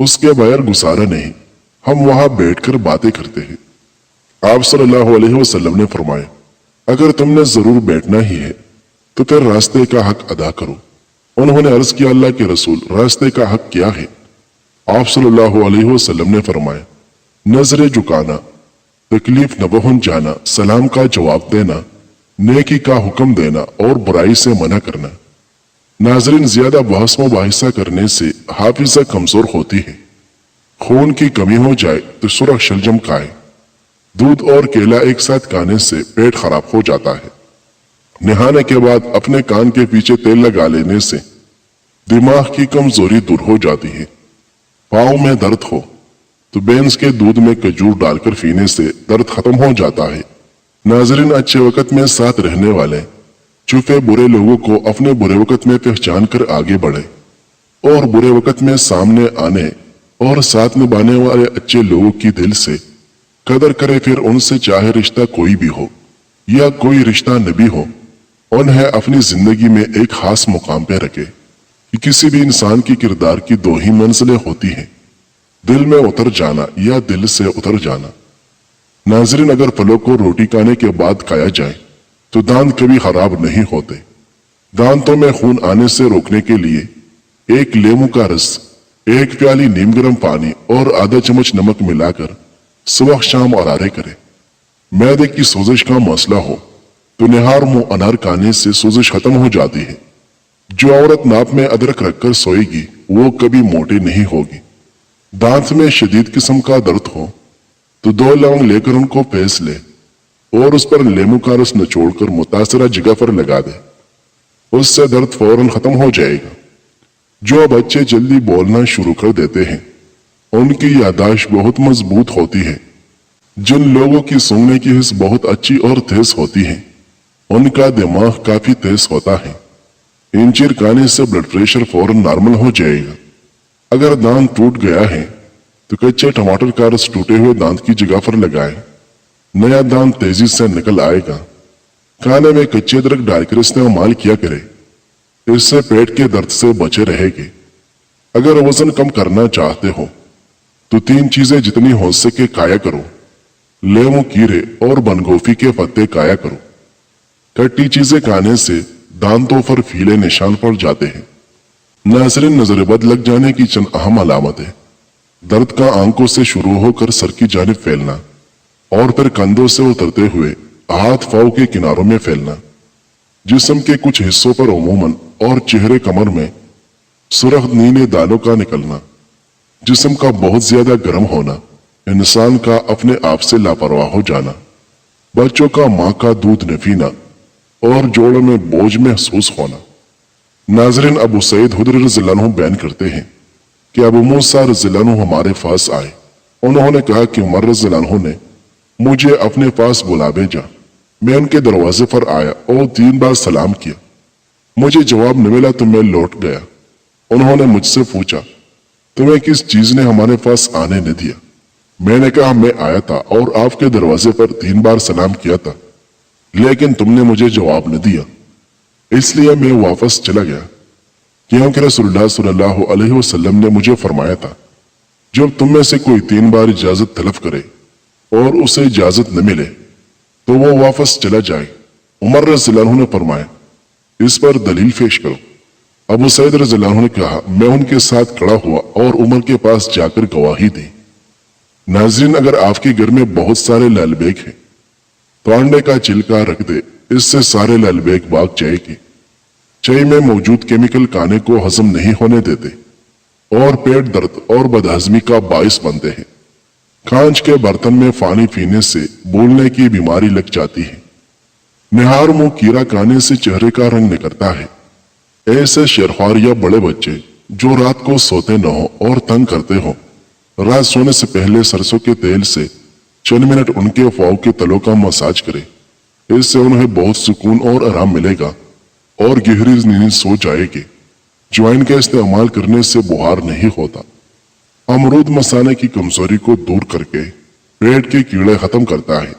اس کے بغیر گزارا نہیں، ہم وہاں بیٹھ کر باتیں کرتے ہیں۔ آپ صلی اللہ علیہ وسلم نے فرمایا، اگر تم نے ضرور بیٹھنا ہی ہے تو پھر راستے کا حق ادا کرو۔ انہوں نے عرض کیا، اللہ کے رسول، راستے کا حق کیا ہے؟ آپ صلی اللہ علیہ وسلم نے فرمایا، نظریں جھکانا، تکلیف نہ پہنچ جانا، سلام کا جواب دینا، نیکی کا حکم دینا اور برائی سے منع کرنا۔ ناظرین، زیادہ بحث مباحثہ کرنے سے حافظہ کمزور ہوتی ہے۔ خون کی کمی ہو جائے تو سرخ شلجم کھائے۔ دودھ اور کیلا ایک ساتھ کھانے سے پیٹ خراب ہو جاتا ہے۔ نہانے کے بعد اپنے کان کے پیچھے تیل لگا لینے سے دماغ کی کمزوری دور ہو جاتی ہے۔ پاؤں میں درد ہو تو بینس کے دودھ میں کھجور ڈال کر پینے سے درد ختم ہو جاتا ہے۔ ناظرین، اچھے وقت میں ساتھ رہنے والے چھپے برے لوگوں کو اپنے برے وقت میں پہچان کر آگے بڑھے، اور برے وقت میں سامنے آنے اور ساتھ نبھانے والے اچھے لوگوں کی دل سے قدر کرے، پھر ان سے چاہے رشتہ کوئی بھی ہو یا کوئی رشتہ نہ بھی ہو، انہیں اپنی زندگی میں ایک خاص مقام پہ رکھے کہ کسی بھی انسان کی کردار کی دو ہی منزلیں ہوتی ہیں، دل میں اتر جانا یا دل سے اتر جانا۔ ناظرین، اگر پھلوں کو روٹی کھانے کے بعد کھایا جائے تو دانت کبھی خراب نہیں ہوتے۔ دانتوں میں خون آنے سے روکنے کے لیے ایک لیمو کا رس، ایک پیالی نیم گرم پانی اور آدھا چمچ نمک ملا کر صبح شام غرارے کریں۔ معدے کی سوزش کا مسئلہ ہو تو نہار منہ انار کھانے سے سوزش ختم ہو جاتی ہے۔ جو عورت ناپ میں ادرک رکھ کر سوئے گی وہ کبھی موٹی نہیں ہوگی۔ دانت میں شدید قسم کا درد ہو تو 2 لونگ لے کر ان کو پیس لے اور اس پر لیمو کا رس نچوڑ کر متاثرہ جگہ پر لگا دے، اس سے درد فوراً ختم ہو جائے گا۔ جو بچے جلدی بولنا شروع کر دیتے ہیں ان کی یادداشت بہت مضبوط ہوتی ہے۔ جن لوگوں کی سونگنے کی حس بہت اچھی اور تیز ہوتی ہے ان کا دماغ کافی تیز ہوتا ہے۔ انجیر کھانے سے بلڈ پریشر فوراً نارمل ہو جائے گا۔ اگر دانت ٹوٹ گیا ہے تو کچے ٹماٹر کا رس ٹوٹے ہوئے دانت کی جگہ پر لگائیں، نیا دانت تیزی سے نکل آئے گا۔ کھانے میں کچے ادرک ڈال کر استعمال کیا کرے، اس سے پیٹ کے درد سے بچے رہے گے۔ اگر وزن کم کرنا چاہتے ہو تو 3 چیزیں جتنی ہو سکے کھایا کرو۔ لیمو، کیرے اور بند گوبھی کے پتے کھایا کرو۔ کھٹی چیزیں کھانے سے دانتوں پر پیلے نشان پڑ جاتے ہیں۔ ناظرین، نظر بد لگ جانے کی چند اہم علامتیں: درد کا آنکھوں سے شروع ہو کر سر کی جانب پھیلنا اور پھر کندھوں سے اترتے ہوئے ہاتھ پاؤں کے کناروں میں پھیلنا، جسم کے کچھ حصوں پر عموماً اور چہرے کمر میں سرخ نیلے دانوں کا نکلنا، جسم کا بہت زیادہ گرم ہونا، انسان کا اپنے آپ سے لاپرواہ ہو جانا، بچوں کا ماں کا دودھ نہ پینا اور جوڑوں میں بوجھ محسوس ہونا۔ ناظرین، ابو سعید خدری رضی اللہ عنہ بیان کرتے ہیں کہ ابو موسیٰ رضی اللہ عنہ ہمارے پاس آئے۔ انہوں نے کہا کہ عمر رضی اللہ عنہ نے مجھے اپنے پاس بلا بھیجا۔ میں ان کے دروازے پر آیا اور 3 بار سلام کیا۔ مجھے جواب نہ ملا تو میں لوٹ گیا۔ انہوں نے مجھ سے پوچھا، تمہیں کس چیز نے ہمارے پاس آنے نہ دیا؟ میں نے کہا، میں آیا تھا اور آپ کے دروازے پر 3 بار سلام کیا تھا، لیکن تم نے مجھے جواب نہ دیا، اس لیے میں واپس چلا گیا، کیونکہ رسول اللہ صلی اللہ علیہ وسلم نے مجھے فرمایا تھا، جب تم میں سے کوئی 3 بار اجازت طلب کرے اور اسے اجازت نہ ملے تو وہ واپس چلا جائے۔ عمر رضی اللہ عنہ نے فرمایا، اس پر دلیل پیش کرو۔ ابو سعید رضی اللہ عنہ نے کہا، میں ان کے ساتھ کھڑا ہوا اور عمر کے پاس جا کر گواہی دی۔ ناظرین، اگر آپ کے گھر میں بہت سارے لال بیگ ہیں تو انڈے کا چھلکا رکھ دے، اس سے سارے لال بیگ بھاگ جائے گی۔ چائے میں موجود کیمیکل کھانے کو ہضم نہیں ہونے دیتے اور پیٹ درد اور بدہضمی کا باعث بنتے ہیں۔ کانچ کے برتن میں پانی پینے سے بولنے کی بیماری لگ جاتی ہے۔ نہار منہ کیڑا کھانے سے چہرے کا رنگ نکلتا ہے۔ ایسے شیرخوار یا بڑے بچے جو رات کو سوتے نہ ہو اور تنگ کرتے ہو، رات سونے سے پہلے سرسوں کے تیل سے چند منٹ ان کے پاؤں کے تلوں کا مساج کرے، اس سے انہیں بہت سکون اور آرام ملے گا اور گہری نیند سو جائے گی۔ جوائن کا استعمال کرنے سے بخار نہیں ہوتا۔ امرود مثانے کی کمزوری کو دور کر کے پیٹ کے کیڑے ختم کرتا ہے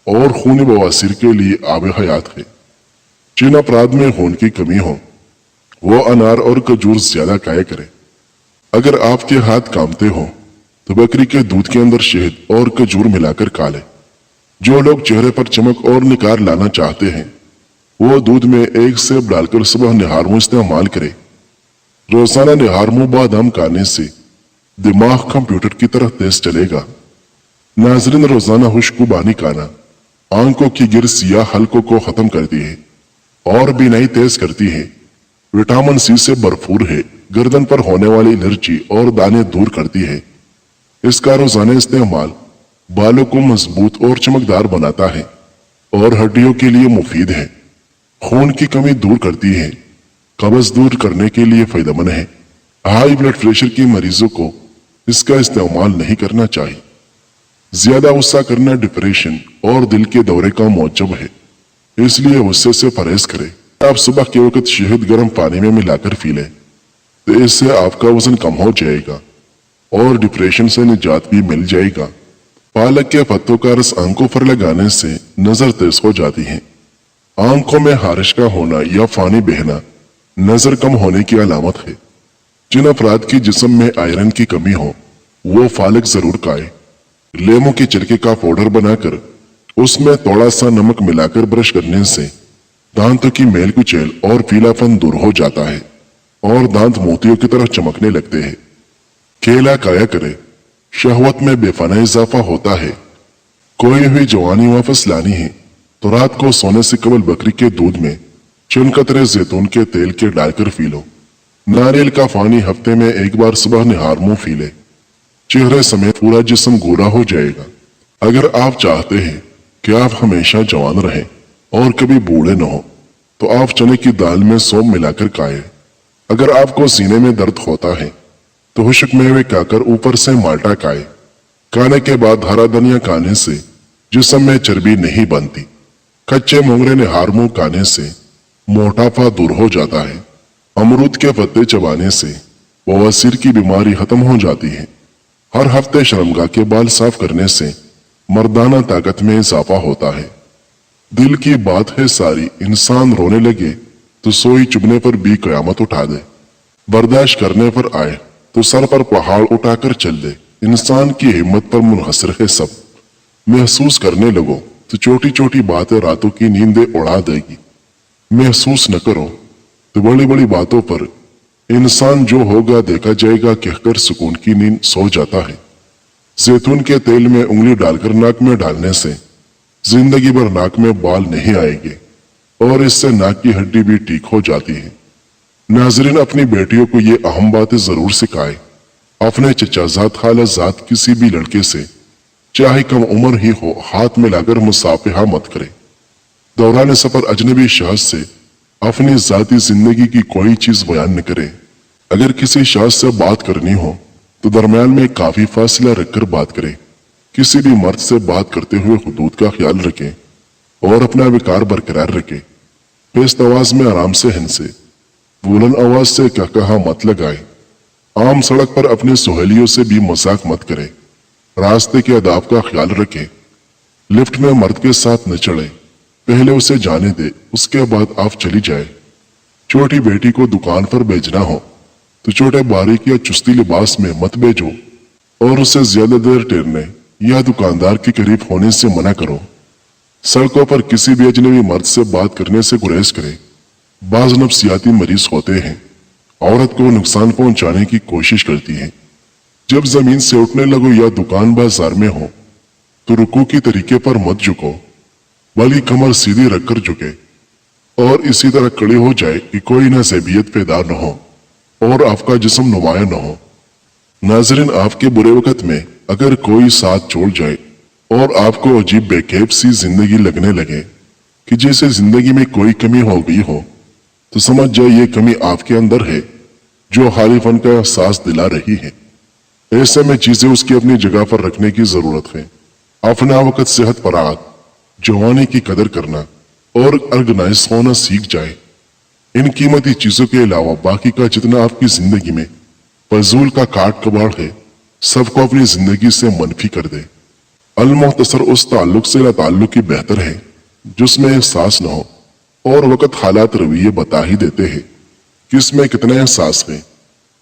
اور خون بواسیر کے لیے آب حیات ہے۔ جن افراد میں خون کی کمی ہو وہ انار اور کھجور زیادہ کھایا کرے۔ اگر آپ کے گھر میں بہت سارے لال بیگ ہیں تو انڈے کا چھلکا رکھ دے، اس سے سارے لال بیگ بھاگ جائے گی۔ چائے میں موجود کیمیکل کھانے کو ہضم نہیں ہونے دیتے اور پیٹ درد اور بدہضمی کا باعث بنتے ہیں۔ نہار منہ کیڑا کھانے سے چہرے کا رنگ نکلتا ہے اور کانچ کے برتن میں پانی پینے سے بولنے کی بیماری لگ جاتی ہے۔ اگر آپ کے ہاتھ کامتے ہو تو بکری کے دودھ کے اندر شہد اور کھجور ملا کر کھا لیں۔ جو لوگ چہرے پر چمک اور نکھار لانا چاہتے ہیں وہ دودھ میں ایک سیب ڈال کر صبح نہار منہ استعمال کرے۔ روزانہ نہار منہ بادام کھانے سے دماغ کمپیوٹر کی طرح تیز چلے گا۔ ناظرین، روزانہ خوشبوانی کھانا آنکھوں کی گر سیاہ حلقوں کو ختم کرتی ہے اور بینائی تیز کرتی ہے۔ وٹامن سی سے بھرپور ہے، گردن پر ہونے والی الرجی اور دانے دور کرتی ہے۔ اس کا روزانہ استعمال بالوں کو مضبوط اور چمکدار بناتا ہے اور ہڈیوں کے لیے مفید ہے۔ خون کی کمی دور کرتی ہے، قبض دور کرنے کے لیے فائدہ مند ہے۔ ہائی بلڈ پریشر کے مریضوں کو اس کا استعمال نہیں کرنا چاہیے۔ زیادہ غصہ کرنا ڈپریشن اور دل کے دورے کا موجب ہے، اس لیے غصے سے پرہیز کریں۔ آپ صبح کے وقت شہد گرم پانی میں ملا کر پی لیں تو اس سے آپ کا وزن کم ہو جائے گا اور ڈپریشن سے نجات بھی مل جائے گا۔ پالک کے پتوں کا رس آنکھوں پر لگانے سے نظر تیز ہو جاتی ہے۔ آنکھوں میں خارش کا ہونا یا پانی بہنا نظر کم ہونے کی علامت ہے۔ جن افراد کی جسم میں آئرن کی کمی ہو وہ پالک ضرور کھائیں۔ لیموں کے چھلکے کا پاؤڈر بنا کر اس میں تھوڑا سا نمک ملا کر برش کرنے سے دانتوں کی میل کچیل اور پیلا پن دور ہو جاتا ہے اور دانت موتیوں کی طرح چمکنے لگتے ہیں۔ کیلا کھایا کرے، شہوت میں بے پناہ اضافہ ہوتا ہے۔ کوئی ہوئی جوانی واپس لانی ہے تو رات کو سونے سے قبل بکری کے دودھ میں چند قطرے زیتون کے تیل کے ڈال کر پی لو۔ ناریل کا پانی ہفتے میں ایک بار صبح نہار منہ پی لے، چہرے سمیت پورا جسم گورا ہو جائے گا۔ اگر آپ چاہتے ہیں کہ آپ ہمیشہ جوان رہیں اور کبھی بوڑھے نہ ہو تو آپ چنے کی دال میں سونف ملا کر کھائیں۔ اگر آپ کو سینے میں درد ہوتا ہے تو خشک میوے کھا کر اوپر سے مالٹا کھائیں۔ کھانے کے بعد ہرا دھنیا کھانے سے جسم میں چربی نہیں بنتی۔ کچے مونگرے نہار منہ کھانے سے موٹاپا دور ہو جاتا ہے۔ امرود کے پتے چبانے سے بواسیر کی بیماری ختم ہو جاتی ہے۔ ہر ہفتے شرمگاہ کے بال صاف کرنے سے مردانہ طاقت میں اضافہ ہوتا ہے۔ دل کی بات ہے ساری، انسان رونے لگے تو سوئی چبھنے پر بھی قیامت اٹھا دے۔ برداشت کرنے پر آئے تو سر پر پہاڑ اٹھا کر چل دے۔ انسان کی ہمت پر منحصر ہے سب۔ محسوس کرنے لگو تو چھوٹی چھوٹی باتیں راتوں کی نیندیں اڑا دے گی۔ محسوس نہ کرو تو بڑی بڑی باتوں پر انسان جو ہوگا دیکھا جائے گا کہہ کر سکون کی نیند سو جاتا ہے۔ زیتون کے تیل میں انگلی ڈال کر ناک میں ڈالنے سے زندگی بھر ناک میں بال نہیں آئے گے اور اس سے ناک کی ہڈی بھی ٹھیک ہو جاتی ہے۔ ناظرین، اپنی بیٹیوں کو یہ اہم باتیں ضرور سکھائیں۔ اپنے چچا زاد خالہ زاد کسی بھی لڑکے سے چاہے کم عمر ہی ہو ہاتھ ملا کر مصافحہ مت کرے۔ دوران سفر اجنبی شخص سے اپنی ذاتی زندگی کی کوئی چیز بیان نہ کرے۔ اگر کسی شخص سے بات کرنی ہو تو درمیان میں کافی فاصلہ رکھ کر بات کرے۔ کسی بھی مرد سے بات کرتے ہوئے حدود کا خیال رکھیں اور اپنا وقار برقرار رکھیں۔ پست آواز میں آرام سے ہنسے، بلند آواز سے کہا مت لگائیں۔ عام سڑک پر اپنے سہیلیوں سے بھی مذاق مت کریں۔ راستے کے آداب کا خیال رکھیں۔ لفٹ میں مرد کے ساتھ نہ چڑھیں، پہلے اسے جانے دے، اس کے بعد آپ چلی جائیں۔ چھوٹی بیٹی کو دکان پر بھیجنا ہو تو چھوٹے باریک یا چستی لباس میں مت بھیجو اور اسے زیادہ دیر ٹھہرنے یا دکاندار کے قریب ہونے سے منع کرو۔ سڑکوں پر کسی بھی اجنبی مرد سے بات کرنے سے گریز کریں۔ بعض نفسیاتی مریض ہوتے ہیں، عورت کو نقصان پہنچانے کی کوشش کرتی ہیں۔ جب زمین سے اٹھنے لگو یا دکان بازار میں ہو تو رکوع کی طریقے پر مت جھکو، بلکہ کمر سیدھی رکھ کر جھکے اور اسی طرح کھڑے ہو جائے کہ کوئی نہ ذیبیت پیدا نہ ہو اور آپ کا جسم نمایاں نہ ہو۔ ناظرین، آپ کے برے وقت میں اگر کوئی ساتھ چھوڑ جائے اور آپ کو عجیب بے کیف سی زندگی لگنے لگے کہ جیسے زندگی میں کوئی کمی ہو گئی ہو تو سمجھ جائے یہ کمی آپ کے اندر ہے جو خالی فن کا احساس دلا رہی ہے۔ ایسے میں چیزیں اس کی اپنی جگہ پر رکھنے کی ضرورت ہے۔ اپنا وقت صحت فراغت جوانی کی قدر کرنا اور آرگنائز ہونا سیکھ جائے۔ ان قیمتی چیزوں کے علاوہ باقی کا جتنا آپ کی زندگی میں فضول کا کاٹ کباڑ ہے سب کو اپنی زندگی سے منفی کر دے۔ المختصر اس تعلق سے لا تعلق کی بہتر ہے جس میں احساس نہ ہو اور وقت حالات رویے بتا ہی دیتے ہیں کہ اس میں کتنا احساس ہے۔